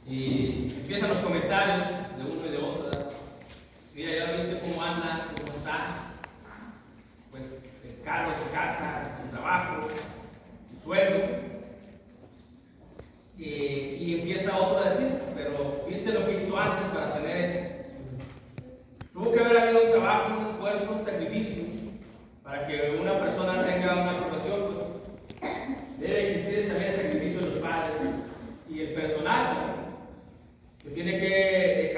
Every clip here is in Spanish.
Y empiezan los comentarios de uno y de otro. Mira, ya viste cómo anda, cómo está. Pues el carro, su casa, su trabajo, su sueldo. Y empieza otro a decir, pero ¿viste lo que hizo antes para tener eso? Tuvo que haber habido un trabajo, un esfuerzo, un sacrificio para que una persona tenga una situación. Pues debe existir también el sacrificio de los padres y el personal también, que tiene que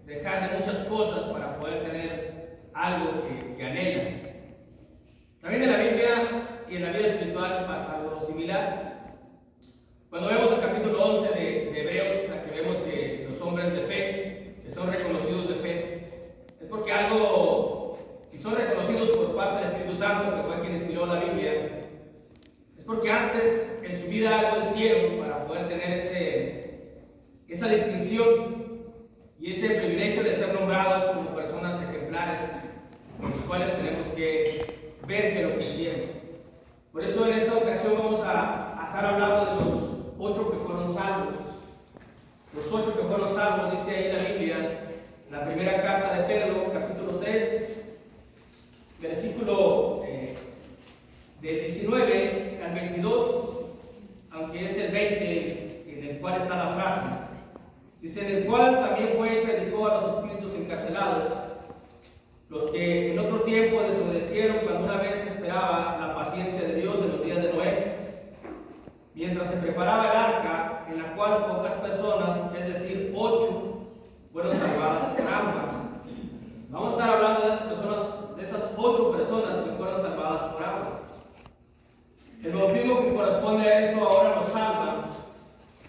dejar de muchas cosas para poder tener algo que anhela. También en la Biblia y en la vida espiritual pasa algo similar. Cuando vemos el capítulo 11 de Hebreos, la que vemos que los hombres de fe, que son reconocidos de fe, es porque si son reconocidos por parte del Espíritu Santo, que fue quien inspiró la Biblia, es porque antes en su vida algo hicieron para poder tener esa distinción y ese privilegio de ser nombrados como personas ejemplares, con los cuales tenemos que ver que lo que hicieron. Por eso en esta ocasión vamos a estar hablando de los 8 que fueron salvos. Los 8 que fueron salvos, dice ahí la Biblia, la primera carta de Pedro, capítulo 3, versículo del 19 al 22, aunque es el 20 en el cual está la frase. Dice, en el cual también fue y predicó a los espíritus encarcelados, los que en otro tiempo desobedecieron cuando una vez esperaba la paciencia de Dios en los días de Noé, mientras se preparaba el arca, en la cual pocas personas, es decir, 8, fueron salvadas por agua. Vamos a estar hablando de esas 8 personas que fueron salvadas por agua. El bautismo que corresponde a esto ahora nos salva,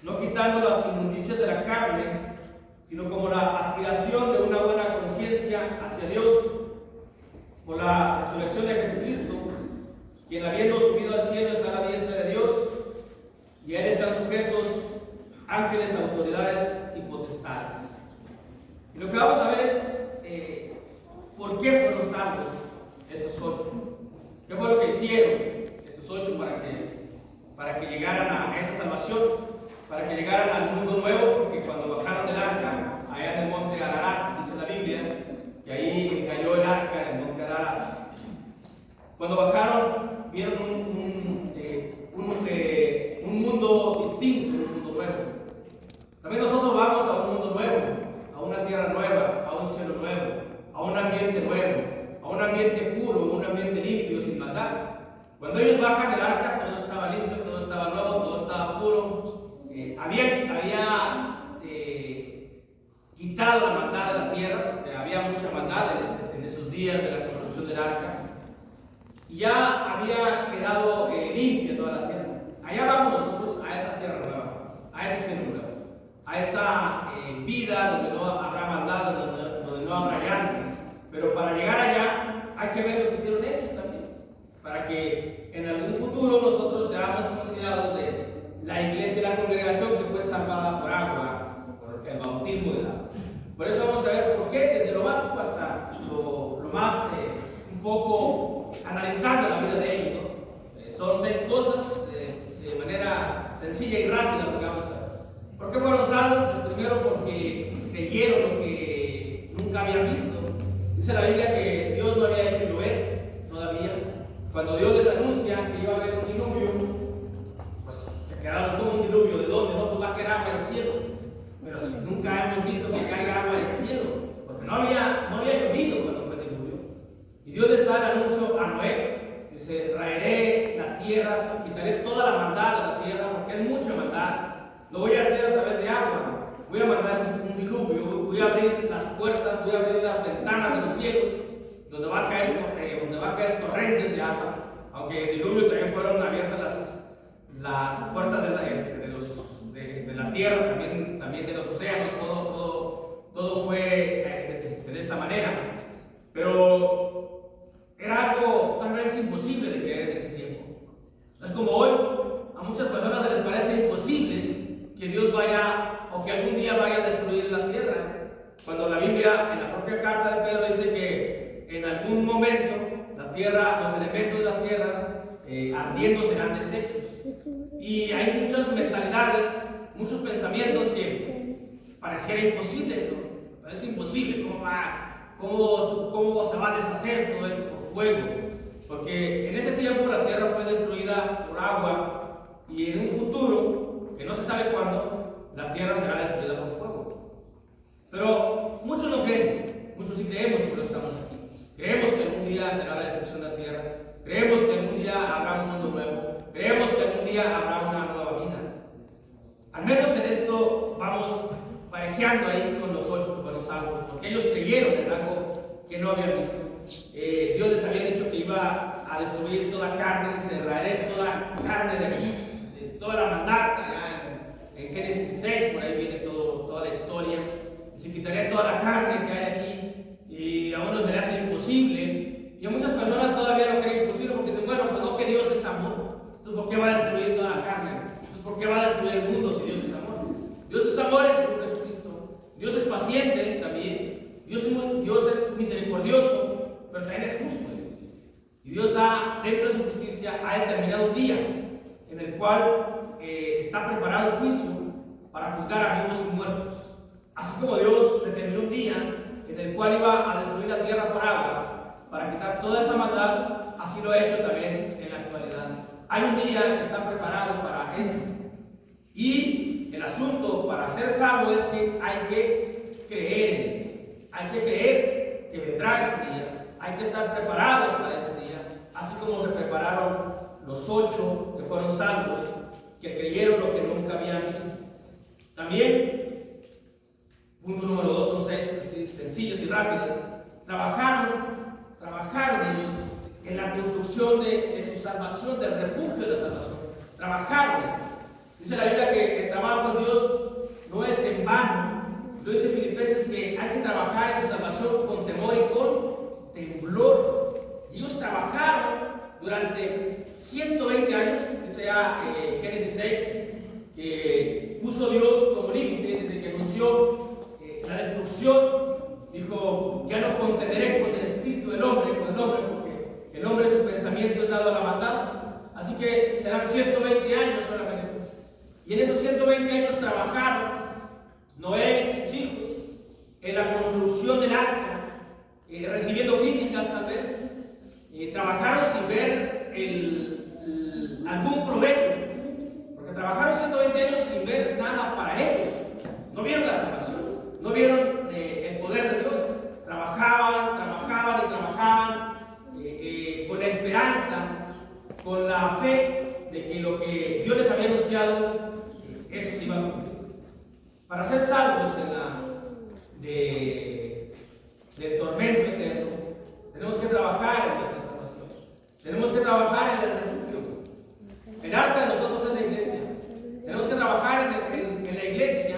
no quitando las inmundicias de la carne, sino como la aspiración de una buena conciencia hacia Dios, por la resurrección de Jesucristo, quien habiendo subido al cielo está a la diestra de Dios, y a él están sujetos ángeles, autoridades y potestades. Y lo que vamos a ver es por qué fueron salvos estos 8. ¿Qué fue lo que hicieron estos 8 para que llegaran a esa salvación? Para que llegaran al mundo nuevo, porque cuando bajaron del arca, allá en el monte Ararat, dice la Biblia, y ahí cayó el arca en el monte Ararat. Cuando bajaron, vieron un mundo distinto, un mundo nuevo. También nosotros vamos a un mundo nuevo, a una tierra nueva, a un cielo nuevo, a un ambiente nuevo, a un ambiente puro, un ambiente limpio, sin maldad. Cuando ellos bajan del arca, todo estaba limpio, todo estaba nuevo, todo estaba puro. Había quitado la maldad de la tierra, porque había mucha maldad en esos días de la construcción del arca. Y ya había quedado limpia toda la tierra. Allá vamos nosotros a esa tierra nueva, a ese cielo nuevo, a esa vida donde no habrá maldad, donde no habrá llanto. Pero para llegar allá hay que ver lo que hicieron ellos también, para que en algún futuro nosotros seamos considerados de la iglesia y la congregación que fue salvada por agua, por el bautismo del agua. Por eso vamos a ver por qué, desde lo básico hasta lo más un poco analizando la vida de ellos, ¿no? Son 6 cosas de manera sencilla y rápida lo que vamos a ver. ¿Por qué fueron salvos? Pues primero porque creyeron lo que nunca habían visto. Dice la Biblia que Dios no había hecho llover todavía. Cuando Dios les anuncia que iba a haber un diluvio, pues se quedaron con un diluvio. ¿De dónde? No, pues va a caer agua del cielo. Pero si nunca hemos visto que caiga agua del cielo, porque no había llovido cuando fue el diluvio. Y Dios les da el anuncio a Noé. Dice, raeré la tierra, quitaré toda la maldad de la tierra, porque es mucha maldad. Lo voy a hacer a través de agua. Voy a mandar un diluvio, voy a abrir las puertas, voy a abrir las ventanas de los cielos, donde va a caer torrentes de agua. Aunque el diluvio también fueron abiertas las puertas de la tierra, también de los océanos, todo fue de esa manera. Pero era algo tal vez imposible de creer en ese tiempo. No es como hoy, a muchas personas se les parece imposible que Dios vaya o que algún día vaya a destruir la tierra. Cuando la Biblia, en la propia carta de Pedro, dice que en algún momento la tierra, los elementos de la tierra ardiendo serán deshechos. Y hay muchas mentalidades muchos pensamientos que pareciera imposibles, ¿no? Es imposible, ¿cómo se va a deshacer todo esto por fuego? Porque en ese tiempo la tierra fue destruida por agua y en un futuro, que no se sabe cuándo, la tierra será destruida por fuego. Pero muchos no creen, muchos sí creemos, por eso estamos aquí. Creemos que algún día será la destrucción de la tierra, creemos que algún día habrá un mundo nuevo, creemos que algún día habrá una nueva vida. Al menos en esto vamos parejeando ahí con los 8, con los salmos, porque ellos creyeron en algo que no habían visto. Dios les había dicho que iba a destruir toda carne, se raeré toda carne de aquí, de toda la maldad. En Génesis 6, por ahí viene toda la historia. Se quitaría toda la carne que hay aquí, y a uno se le hace imposible. Y a muchas personas todavía no creen imposible porque dicen, bueno, pues no, que Dios es amor. Entonces, ¿por qué va a destruir toda la carne? Entonces, ¿por qué va a destruir el mundo si Dios es amor? Dios es amor en Jesucristo. Dios es paciente también. Dios es misericordioso, pero también es justo. Y Dios dentro de su justicia, ha determinado un día en el cual está preparado el juicio para juzgar a vivos y muertos. Así como Dios determinó un día en el cual iba a destruir la tierra por agua para quitar toda esa maldad, así lo ha hecho también en la actualidad. Hay un día que está preparado para eso. Y el asunto para ser salvo es que hay que creer en eso. Hay que creer que vendrá ese día. Hay que estar preparados para ese día. Así como se prepararon los 8 que fueron salvos, que creyeron lo que nunca habían visto. También, punto número 2, son 6, así sencillas y rápidas. Trabajaron ellos en la construcción de su salvación, del refugio de la salvación. Trabajaron. Dice la Biblia que el trabajo en Dios no es en vano. Lo dice Filipenses que hay que trabajar en su salvación con temor y con temblor. Ellos trabajaron durante 120 años, dice ya Génesis 6, que puso Dios como límite desde que anunció la destrucción. Dijo, ya no contenderé con el espíritu del hombre, porque el hombre su pensamiento es dado a la maldad. Así que serán 120 años solamente. Y en esos 120 años trabajaron Noé y sus hijos en la construcción del arca, recibiendo críticas tal vez. Trabajaron sin ver algún provecho, porque trabajaron 120 años sin ver nada para ellos. No vieron la salvación, no vieron el poder de Dios. Trabajaban con la esperanza, con la fe de que lo que Dios les había anunciado, eso se iba a cumplir. Para ser salvos del tormento eterno, tenemos que trabajar en nuestra salvación. Tenemos que trabajar en el refugio. El arca de nosotros es la iglesia. Tenemos que trabajar en la iglesia,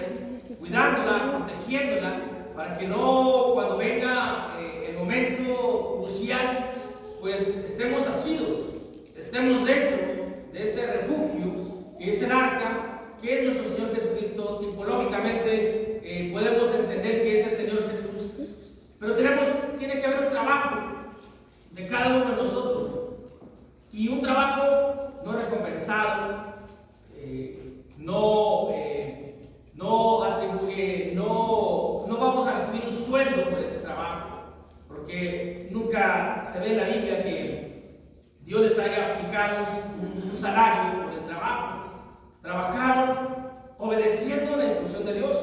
cuidándola, protegiéndola, para que no, cuando venga el momento crucial, pues estemos asidos, estemos dentro de ese refugio que es el arca, que es nuestro Señor Jesucristo. Tipológicamente podemos entender que es el Señor Jesús, pero tiene que haber un trabajo de cada uno de nosotros, y un trabajo no recompensado, no vamos a recibir un sueldo por ese trabajo, porque nunca se ve en la Biblia que Dios les haya fijado un salario por el trabajo. Trabajaron obedeciendo la instrucción de Dios.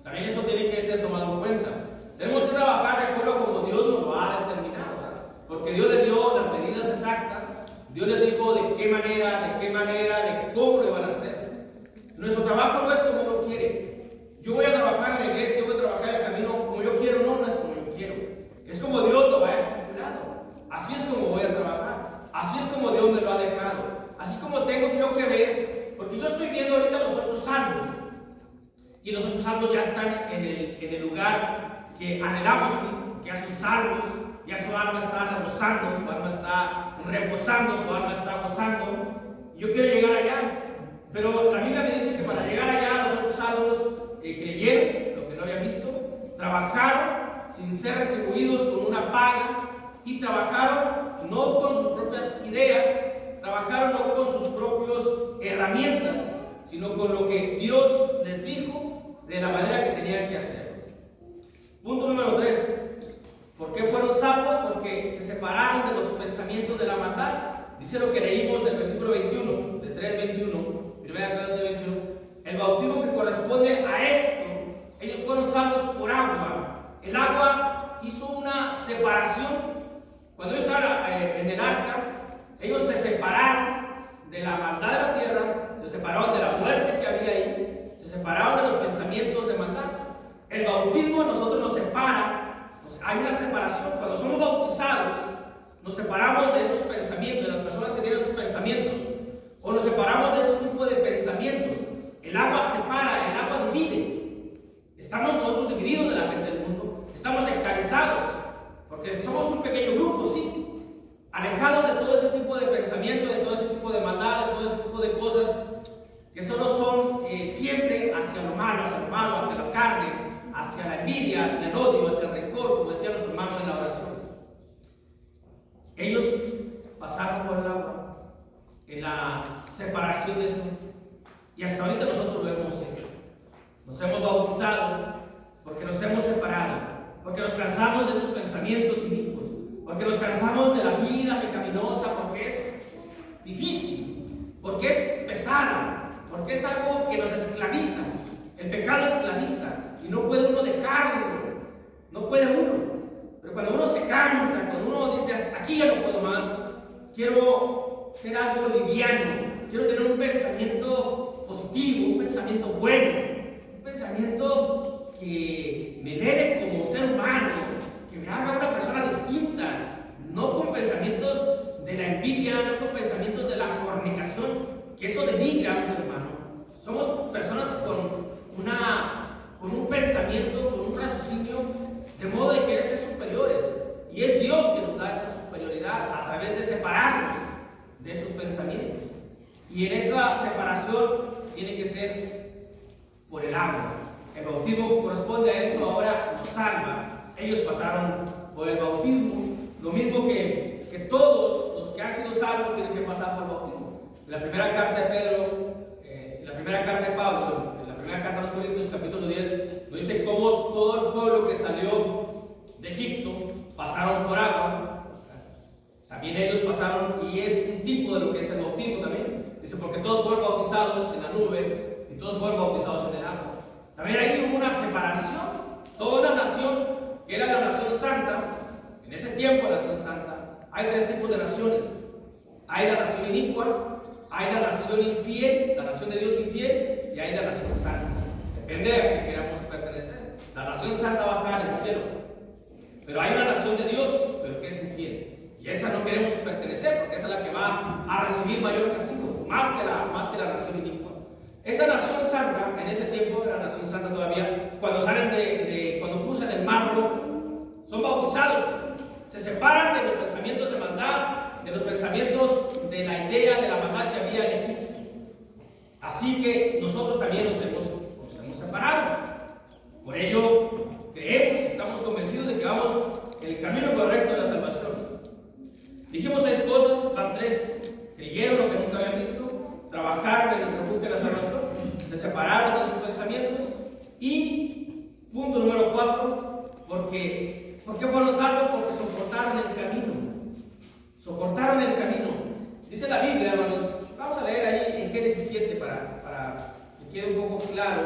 También eso tiene que ser tomado en cuenta. Tenemos que trabajar de acuerdo a como Dios nos lo ha determinado, ¿verdad? Porque Dios les dio las medidas exactas. Dios les dijo de qué manera, de cómo lo iban a hacer. Nuestro trabajo no es como uno quiere. Yo voy a trabajar en la iglesia, yo voy a trabajar en el camino como yo quiero. No es como yo quiero. Es como Dios lo ha estipulado. Así es como voy a trabajar. Así es como Dios me lo ha dejado. Así como tengo yo que ver, porque yo estoy viendo ahorita los otros salvos. Y los otros salvos ya están en el lugar que anhelamos, que ya son salvos, ya su alma está reposando, su alma está reposando, su alma está gozando. Yo quiero llegar allá, pero la Biblia me dice que para llegar allá los otros salvos creyeron lo que no habían visto, trabajaron sin ser retribuidos con una paga, y trabajaron no con sus propias ideas, trabajaron no con sus propias herramientas, sino con lo que Dios les dijo de la manera que tenían que hacerlo. Punto número 3. ¿Por qué fueron salvos? Porque se separaron de los pensamientos de la maldad. Dice lo que leímos en el versículo 21, de 3:21, 1 Pedro 3:21. El bautismo que corresponde a esto, ellos fueron salvos por agua. El agua hizo una separación. Cuando ellos estaban en el arca, ellos se separaron de la maldad de la tierra, se separaron de la muerte que había ahí, se separaron de los pensamientos de maldad. El bautismo a nosotros nos separa. Hay una separación. Cuando somos bautizados, nos separamos de esos pensamientos, de las personas que tienen esos pensamientos, o nos separamos de ese tipo de pensamientos. El agua separa, el agua divide. Estamos nosotros divididos de la gente del mundo, estamos sectarizados, porque somos un pequeño grupo, sí, alejados de todo ese tipo de pensamiento, de todo ese tipo de maldad, de todo ese tipo de cosas que solo son siempre hacia lo malo, hacia la carne, hacia la envidia, hacia el odio, hacia el rencor, como decía nuestro hermano en la oración. Ellos pasaron por el agua, en la separación de eso, y hasta ahorita nosotros lo hemos hecho. Nos hemos bautizado porque nos hemos separado, porque nos cansamos de esos pensamientos inicuos, porque nos cansamos de la vida pecaminosa, porque es difícil, porque es pesado, porque es algo que nos esclaviza. El pecado esclaviza y no puede uno dejarlo, no puede uno. Pero cuando uno se cansa, cuando uno dice hasta aquí ya no puedo más, quiero ser algo liviano, quiero tener un pensamiento positivo, un pensamiento bueno, un pensamiento que me eleve como ser humano, que me haga una persona distinta, no con pensamientos de la envidia, no con pensamientos de la fornicación, que eso denigra a un ser humano. Somos personas con un pensamiento, con un raciocinio, de modo de querer ser superiores. Y es Dios que nos da esa superioridad a través de separarnos de esos pensamientos. Y en esa separación tiene que ser por el agua. El bautismo corresponde a esto, ahora nos salva. Ellos pasaron por el bautismo, lo mismo que todos los que han sido salvos tienen que pasar por el bautismo. En la primera carta de Pedro, en la primera carta de Pablo, en la primera carta a los Corintios, capítulo 10, nos dice cómo todo el pueblo que salió de Egipto pasaron por agua. También ellos pasaron, y es un tipo de lo que es el bautismo también. Dice, porque todos fueron bautizados en la nube y todos fueron bautizados en el agua. También ahí hubo una separación. Toda una nación, que era la nación santa, en ese tiempo la nación santa, hay tres tipos de naciones. Hay la nación inicua, hay la nación infiel, la nación de Dios infiel, y hay la nación santa. Depende de a qué queramos pertenecer. La nación santa va a estar en el cielo. Pero hay una nación de Dios, pero que es infiel. Y esa no queremos pertenecer, porque esa es la que va a recibir mayor castigo, más que la nación inicua. Esa nación santa, en ese tiempo era la nación santa todavía, cuando salen cuando cruzan el mar rojo, son bautizados, se separan de los pensamientos de maldad, de los pensamientos de la idea de la maldad que había en Egipto. Así que nosotros también nos hemos separado. Por ello, creemos, estamos convencidos de que vamos en el camino correcto de la salvación. Dijimos 6 cosas, van 3. Creyeron lo que nunca habían visto, trabajaron en el refugio de la salvación, se separaron de sus pensamientos y, punto número 4, ¿por qué fueron salvos? Porque soportaron el camino. Soportaron el camino. Dice la Biblia, hermanos, vamos a leer ahí en Génesis 7 para que quede un poco claro.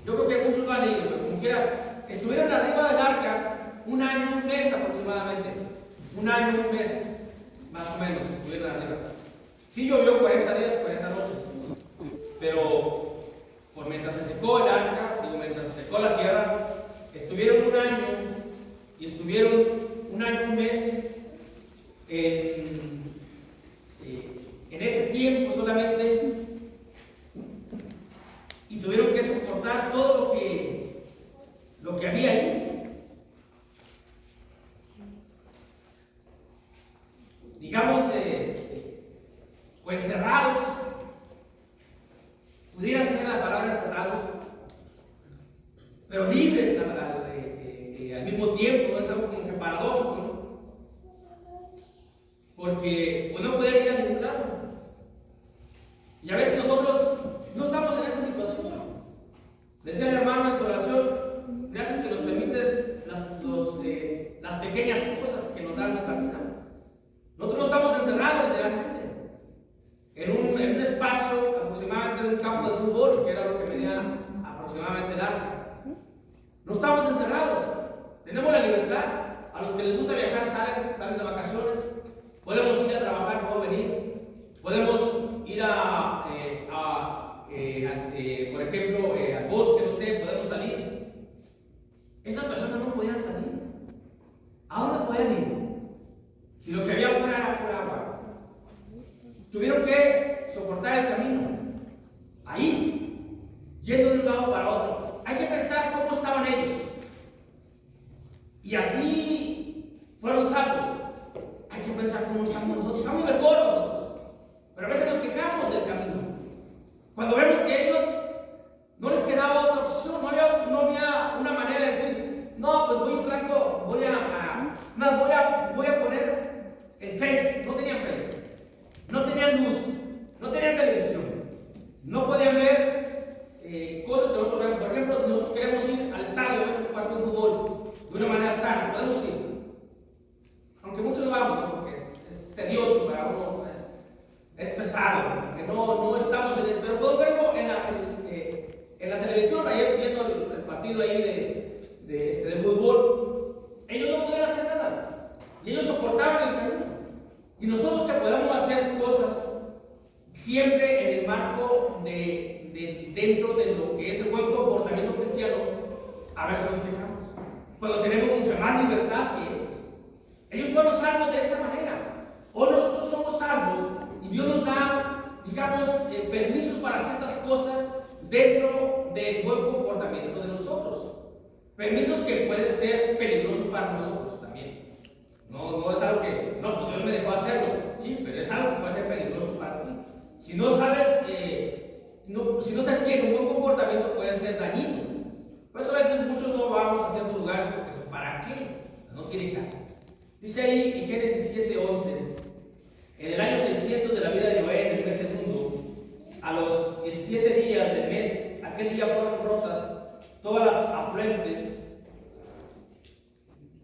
Yo creo que muchos lo han leído, pero como quiera, estuvieron arriba del arca un año, un mes aproximadamente. Un año, un mes, más o menos, estuvieron arriba. Sí llovió 40 días, 40 noches, pero por mientras se secó el arca, mientras se secó la tierra, estuvieron un año y estuvieron un año, un mes en ese tiempo solamente, y tuvieron que soportar todo lo que había ahí. Digamos, o encerrados, pudiera ser la palabra encerrados, pero libres al mismo tiempo. Es algo como que paradójico, ¿no? Porque pues no pueden ir a ningún lado. Y a veces nosotros No estamos encerrados. Tenemos la libertad. A los que les gusta viajar salen de vacaciones. Podemos ir a trabajar, podemos venir. Podemos ir por ejemplo, al bosque, no sé, podemos salir. Estas personas no podían salir. ¿A dónde podían ir? Si lo que había afuera era pura agua. Tuvieron que soportar el camino. Ahí, yendo de un lado para otro. Hay que pensar cómo estaban ellos. Y así fueron salvos. Hay que pensar cómo estamos nosotros. Estamos mejor nosotros. Pero a veces nos quejamos del camino. Cuando vemos que ellos no les quedaba otra opción, no había una manera de decir, no, pues voy a poner el Face. No tenían Face. No tenían luz. No tenían televisión. No podían ver cosas que nosotros vemos. Por ejemplo, si nosotros queremos ir al estadio a ver un partido de fútbol de una manera sana, podemos ir. Aunque muchos no vamos, ¿no? Porque es tedioso para uno, es pesado, porque no estamos en el. Pero puedo verlo en la televisión, ayer viendo el partido ahí de fútbol. Ellos no podían hacer nada. Y ellos soportaban el camino. Y nosotros que podamos hacer cosas siempre en el marco dentro de lo que es el buen comportamiento cristiano, a veces nos quejamos. Cuando tenemos mucha más libertad que ellos. Ellos fueron salvos de esa manera. Hoy nosotros somos salvos y Dios nos da, digamos, permisos para ciertas cosas dentro del buen comportamiento de nosotros. Permisos que pueden ser peligrosos para nosotros también. No es algo que, no, pues Dios me dejó hacerlo. Sí, pero es algo que puede ser peligroso para ti. Si no sabes, si no se adquiere un buen comportamiento, puede ser dañino. Por eso a veces muchos no vamos a ciertos lugares porque eso, ¿para qué? No tiene caso. Dice ahí en Génesis 7:11, en el año 600 de la vida de Noé, en el mes segundo, a los 17 días del mes, aquel día fueron rotas todas las afluentes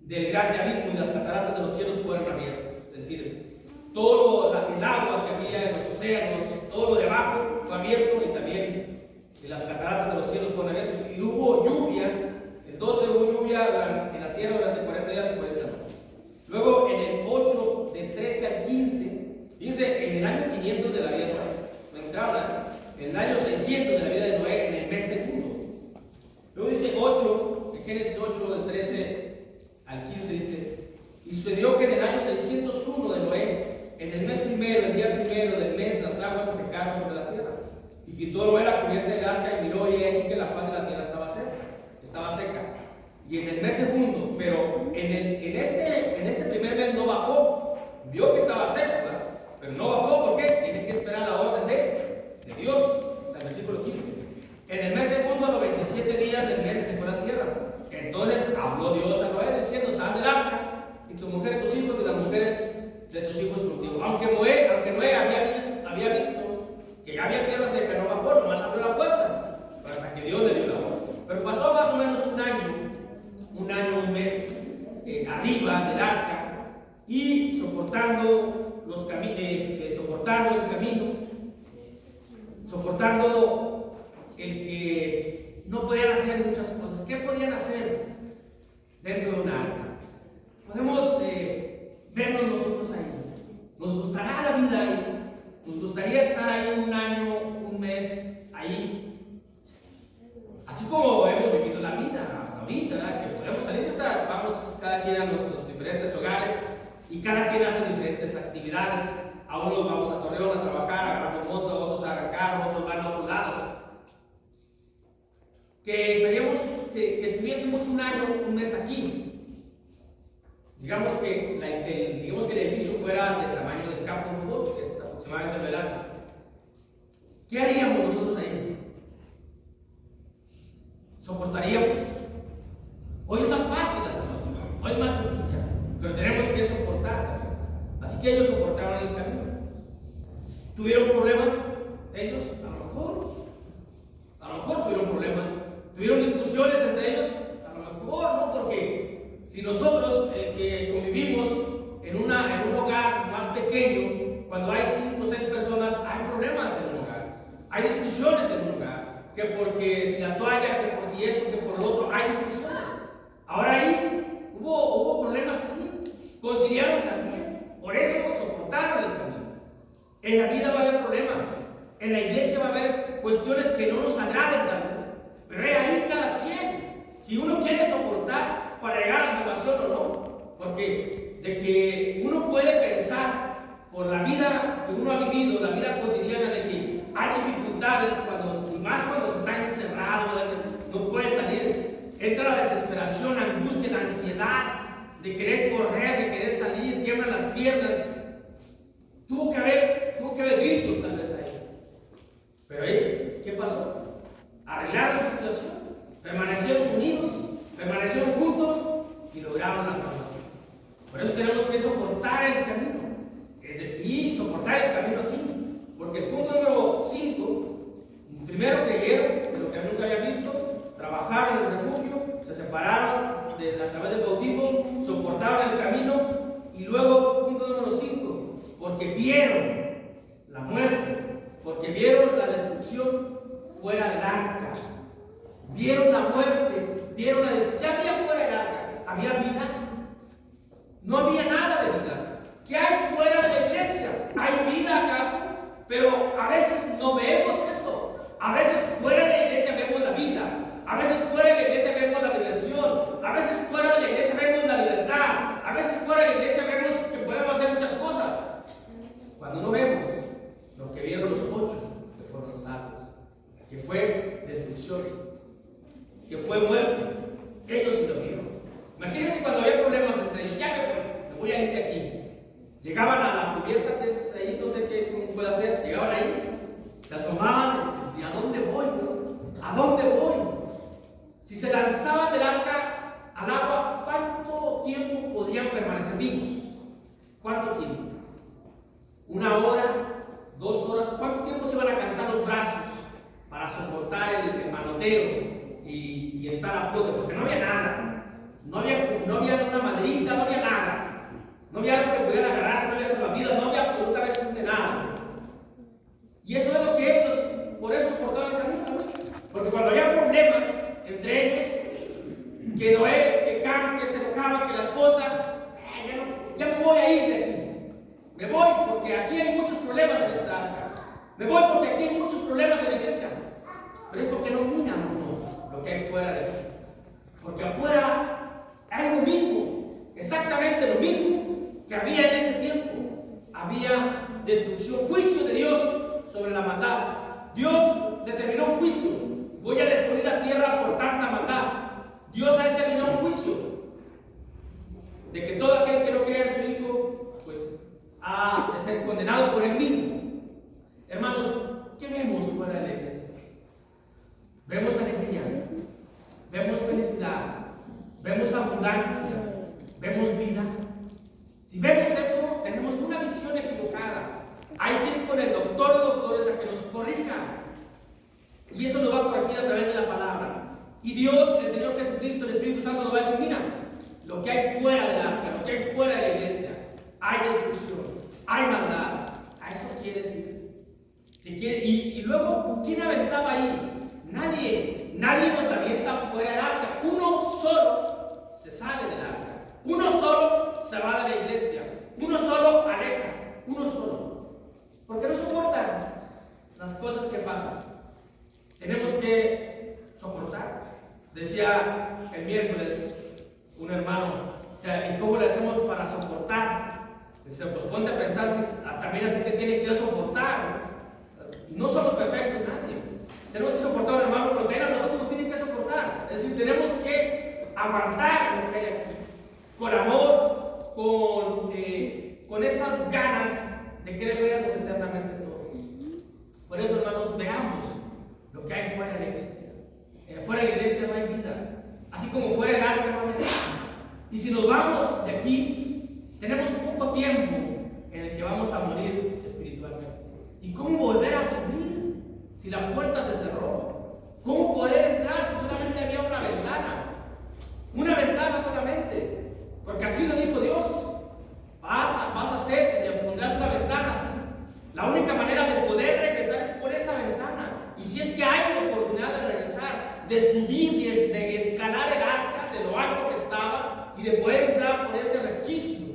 del grande abismo y las cataratas de los cielos fueron abiertas. Es decir, todo el agua que había en los océanos, todo lo de abajo fue abierto y también las cataratas de los cielos fueron abiertas. Y hubo lluvia, el 12 hubo lluvia en la tierra durante 40 días y 40 noches. Luego en el 8, del 13 al 15, dice en el año 500 de la vida de Noé, en el año 600 de la vida de Noé, en el mes segundo. Luego dice 8, en Génesis 8, del 13 al 15, dice, y sucedió que en el año 601 de Noé, en el mes primero, el día primero del mes, las aguas se secaron sobre la tierra. Y quitó Noé la cubierta del arca y miró y aquí que la faz de la tierra estaba seca. Y en el mes segundo, pero en este primer mes no bajó, vio que estaba seco, ¿verdad? Pero no bajó, ¿por qué? Tiene que esperar la orden de Dios, hasta el versículo 15. En el mes segundo, a los 27 días del mes se secó la tierra. Entonces habló Dios a Noé diciendo, sal del arca, y tu mujer, tus hijos, y las mujeres de tus hijos contigo. Aunque Noé había visto que ya había tierra seca, no bajó, nomás abrió la puerta, hasta que Dios le dio la orden. Pero pasó más o menos un año, un mes arriba del arca y soportando los caminos, soportando el camino, soportando el que no podían hacer muchas cosas. ¿Qué podían hacer dentro de un arca? Podemos vernos nosotros ahí. Nos gustará la vida ahí. Nos gustaría estar ahí un año, un mes ahí. Así como hemos vivido la vida hasta ahorita, ¿verdad? Que podemos salir, vamos cada quien a nuestros diferentes hogares y cada quien hace diferentes actividades. A unos vamos a Torreón a trabajar, agarramos moto, a otros a arrancar, otros van a otros lados. Que estuviésemos un año, un mes aquí. Digamos que el edificio fuera del tamaño del campo de fútbol, que es aproximadamente el arco. ¿Qué haríamos nosotros ahí? Soportaríamos. Hoy es más fácil la salvación, hoy es más sencilla, pero tenemos que soportar. Así que ellos soportaron el camino. ¿Tuvieron problemas ellos? A lo mejor tuvieron problemas. ¿Tuvieron discusiones entre ellos? A lo mejor no, porque si nosotros que convivimos en un hogar más pequeño, cuando hay 5 o 6 personas, hay problemas en un hogar, hay discusiones en un hogar. que porque si la toalla, que por si esto, que por lo otro, hay discusiones. Ahora ahí hubo problemas, sí, conciliaron también, por eso soportaron el camino. En la vida va a haber problemas, en la iglesia va a haber cuestiones que no nos agraden tal vez, pero es ahí cada quien, si uno quiere soportar para llegar a la salvación o no, porque de que uno puede pensar por la vida que uno ha vivido, la vida cotidiana, de que hay dificultades y más cuando se está encerrado, no puede salir, entra la desesperación, la angustia, la ansiedad de querer correr, de querer salir, tiemblan las piernas. Tuvo que haber gritos tal vez ahí. Pero ahí, ¿qué pasó? Arreglaron su situación, permanecieron unidos, permanecieron juntos y lograron la salvación. Por eso tenemos que soportar el camino. Y soportar el camino aquí. Porque el punto número 5, primero creyeron de lo que nunca habían visto, trabajaron en el refugio, se separaron a través del bautismo, soportaron el camino, y luego, punto número 5, porque vieron la muerte, porque vieron la destrucción fuera del arca. Vieron la muerte, vieron la destrucción. ¿Qué había fuera del arca? ¿Había vida? No había nada de vida. ¿Qué hay fuera de la iglesia? ¿Hay vida acaso? Pero a veces no vemos eso. A veces fuera de la iglesia vemos la vida. A veces fuera de la iglesia vemos la diversión. A veces fuera de la iglesia vemos la libertad. A veces fuera de la iglesia vemos que podemos hacer muchas cosas. Cuando no vemos lo que vieron los 8 que fueron salvos, que fue destrucción, que fue muerte, ellos sí lo vieron. Imagínense cuando había problemas entre ellos. Ya me voy a ir de aquí. Llegaban a la cubierta, que es ahí, no sé cómo puede hacer, llegaban ahí, se asomaban, ¿y a dónde voy? ¿A dónde voy? Si se lanzaban del arca al agua, ¿cuánto tiempo podrían permanecer vivos? ¿Cuánto tiempo? ¿1 hora? ¿2 horas? ¿Cuánto tiempo se iban a cansar los brazos para soportar el manoteo y estar a flote? Porque no había nada, no había una maderita, no había nada. No había algo que pudieran agarrarse, no había salvavidas, no había absolutamente nada. Y eso es lo que ellos, por eso soportaban el camino, ¿no? Porque cuando había problemas entre ellos, que Noé, que Cam, que se enojaba, que la esposa, ya me voy a ir de aquí. Me voy porque aquí hay muchos problemas en esta arca. Me voy porque aquí hay muchos problemas en la iglesia. Pero es porque no miran lo que hay fuera de aquí. Porque afuera hay lo mismo, exactamente lo mismo que había en ese tiempo. Había destrucción, juicio de Dios sobre la maldad. Dios determinó un juicio. Voy a destruir la tierra por tanta maldad. Dios ha determinado un juicio de que todo aquel que no crea en su Hijo, pues ha de ser condenado por él mismo. Hermanos, ¿qué vemos fuera de la iglesia? Vemos alegría, vemos felicidad, vemos abundancia, vemos vida. Si vemos eso, tenemos una visión equivocada. Hay que ir con el doctor de doctores a que nos corrija. Y eso nos va a corregir a través de la palabra. Y Dios, el Señor Jesucristo, el Espíritu Santo nos va a decir, mira, lo que hay fuera del arca, lo que hay fuera de la iglesia, hay destrucción, hay maldad. A eso quieres ir. Y luego, ¿quién aventaba ahí? Nadie nos avienta fuera del arca. Uno solo se sale del arca. Uno solo se va de la iglesia. Uno solo aleja. Uno solo. Porque no soportan las cosas que pasan. Tenemos que soportar. Decía el miércoles un hermano, o sea, ¿y cómo le hacemos para soportar? Dice, pues ponte a pensar si también a ti te tiene que soportar. No somos perfectos nadie. Tenemos que soportar a un hermano, pero también a nosotros nos tienen que soportar. Es decir, tenemos que aguantar lo que hay aquí. Con amor, con esas ganas de querer vernos eternamente todos. Por eso, hermanos, veamos lo que hay fuera de la iglesia. Fuera de la iglesia no hay vida. Así como fuera del arca no hay vida. Y si nos vamos de aquí, tenemos poco tiempo en el que vamos a morir espiritualmente. ¿Y cómo volver a subir si la puerta se cerró? ¿Cómo poder entrar si solamente había una ventana? Una ventana solamente. Porque así lo dijo Dios. Vas a hacer, le pondrás una ventana así. La única manera de poder regresar es por esa ventana. Y si es que hay la oportunidad de de subir, de escalar el arca, de lo alto que estaba, y de poder entrar por ese resquicio.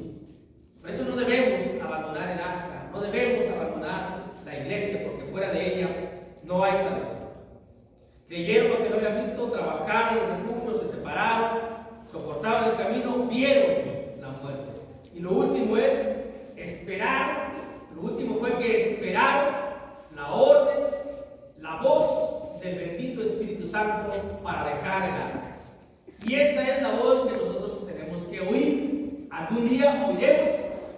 Por eso no debemos abandonar el arca, no debemos abandonar la iglesia, porque fuera de ella no hay salvación. Creyeron lo que no habían visto, trabajaron en el refugio, se separaron, soportaron el camino, vieron la muerte. Y lo último es esperar. Lo último fue que esperaron la orden, la voz del bendito Espíritu Santo para dejar el arca. Y esa es la voz que nosotros tenemos que oír. Algún día oiremos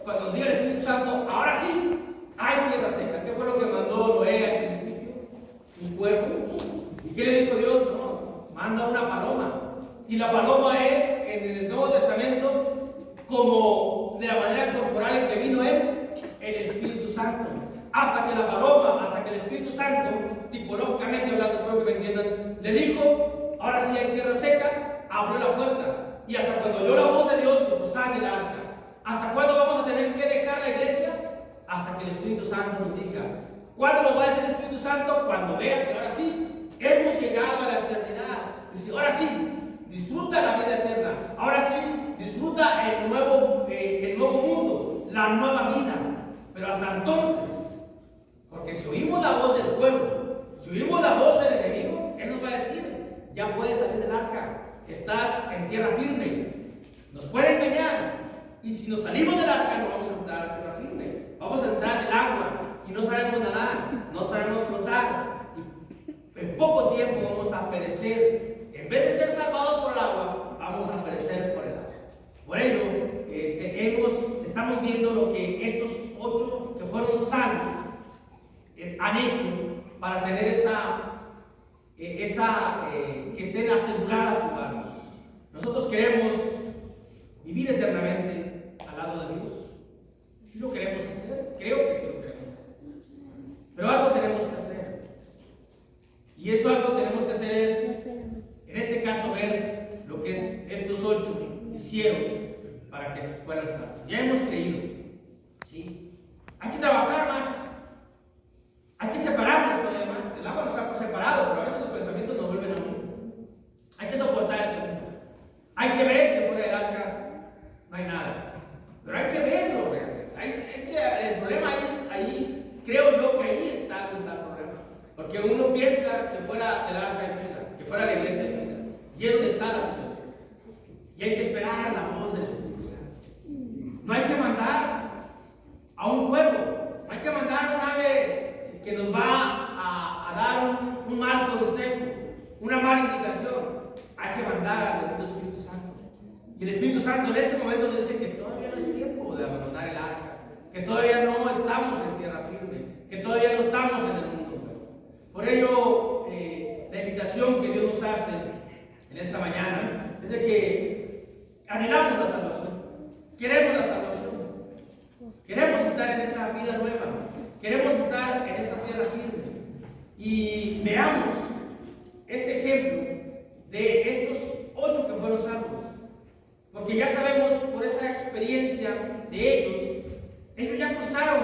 cuando nos diga el Espíritu Santo: ahora sí, hay tierra seca. ¿Qué fue lo que mandó Noé al principio? Un cuervo. ¿Y qué le dijo Dios? No, manda una paloma. Y la paloma es, en el Nuevo Testamento, como de la manera corporal en que vino él, el Espíritu Santo. Hasta que la paloma, hasta que el Espíritu Santo, tipológicamente hablando, espero que me entiendan, le dijo: ahora sí hay tierra seca, abrió la puerta. Y hasta cuando oyó la voz de Dios, cuando sale el arca. ¿Hasta cuándo vamos a tener que dejar la iglesia? Hasta que el Espíritu Santo nos diga. ¿Cuándo nos va a decir el Espíritu Santo? Cuando vea que ahora sí hemos llegado a la eternidad. Dice: ahora sí, disfruta la vida eterna. Ahora sí, disfruta el nuevo mundo, la nueva vida. Pero hasta entonces, porque si oímos la voz del pueblo, si oímos la voz del enemigo, él nos va a decir: ya puedes salir del arca, estás en tierra firme. Nos puede engañar. Y si nos salimos del arca, no vamos a entrar a tierra firme. Vamos a entrar en el agua y no sabemos nadar, no sabemos flotar. Y en poco tiempo vamos a perecer. En vez de ser salvados por el agua, vamos a perecer por el agua. Por ello, estamos viendo lo que estos 8 que fueron salvos han hecho para tener que estén aseguradas sus almas. Nosotros queremos vivir eternamente al lado de Dios. ¿Sí lo queremos hacer? Creo que sí lo queremos hacer. Pero algo tenemos que hacer. Y eso algo tenemos que hacer es, en este caso, ver lo que estos 8 hicieron para que fueran salvos. Ya hemos creído. ¿Sí? Hay que trabajar más. Hay que separarnos todavía más. El agua nos ha separado, pero a veces los pensamientos nos vuelven a unir. Hay que soportar el camino. Hay que ver que fuera del arca no hay nada. Pero hay que verlo realmente. Es que el problema ahí, creo yo que ahí está el problema. Porque uno piensa que fuera del arca, que fuera la iglesia, y es donde está la situación. Y hay que esperar la voz del Espíritu Santo. No hay que mandar a un pueblo, no hay que mandar un ave que nos va a dar un mal consejo, una mala indicación. Hay que mandar al bendito Espíritu Santo. Y el Espíritu Santo en este momento nos dice que todavía no es tiempo de abandonar el arca, que todavía no estamos en tierra firme, que todavía no estamos en el mundo nuevo. Por ello, la invitación que Dios nos hace en esta mañana es de que anhelamos la salvación, queremos la salvación, queremos estar en esa vida nueva, queremos estar en esa tierra firme. Y veamos este ejemplo de estos 8 que fueron salvos. Porque ya sabemos por esa experiencia de ellos ya cruzaron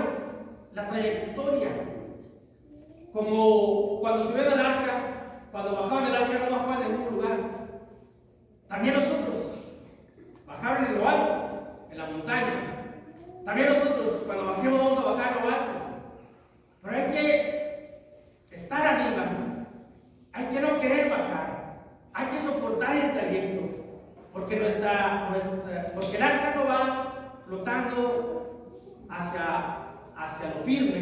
la trayectoria. Como cuando subieron al arca, cuando bajaban del arca no bajaban en ningún lugar. También nosotros bajaron en lo alto, en la montaña. También nosotros cuando bajemos vamos a bajar en lo alto. Pero hay que estar arriba, hay que no querer bajar, hay que soportar el trayecto. Porque porque el arca no va flotando hacia lo firme,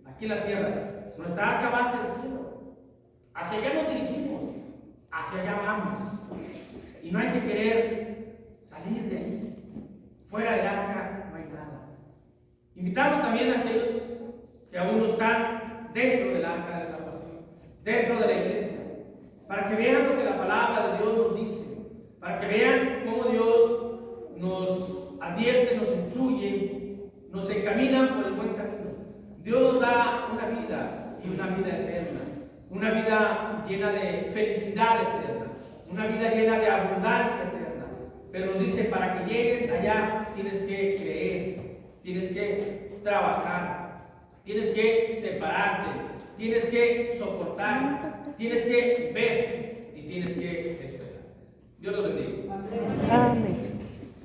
aquí en la tierra. Nuestra arca va hacia el cielo. Hacia allá nos dirigimos, hacia allá vamos. Y no hay que querer salir de ahí. Fuera del arca no hay nada. Invitamos también a aquellos que aún no están dentro del arca de salvación, dentro de la iglesia, para que vean lo que la palabra de Dios nos dice. Para que vean cómo Dios nos advierte, nos instruye, nos encamina por el buen camino. Dios nos da una vida y una vida eterna, una vida llena de felicidad eterna, una vida llena de abundancia eterna. Pero nos dice, para que llegues allá tienes que creer, tienes que trabajar, tienes que separarte, tienes que soportar, tienes que ver. Y y tienes que esperar. Dios los bendiga. Amén.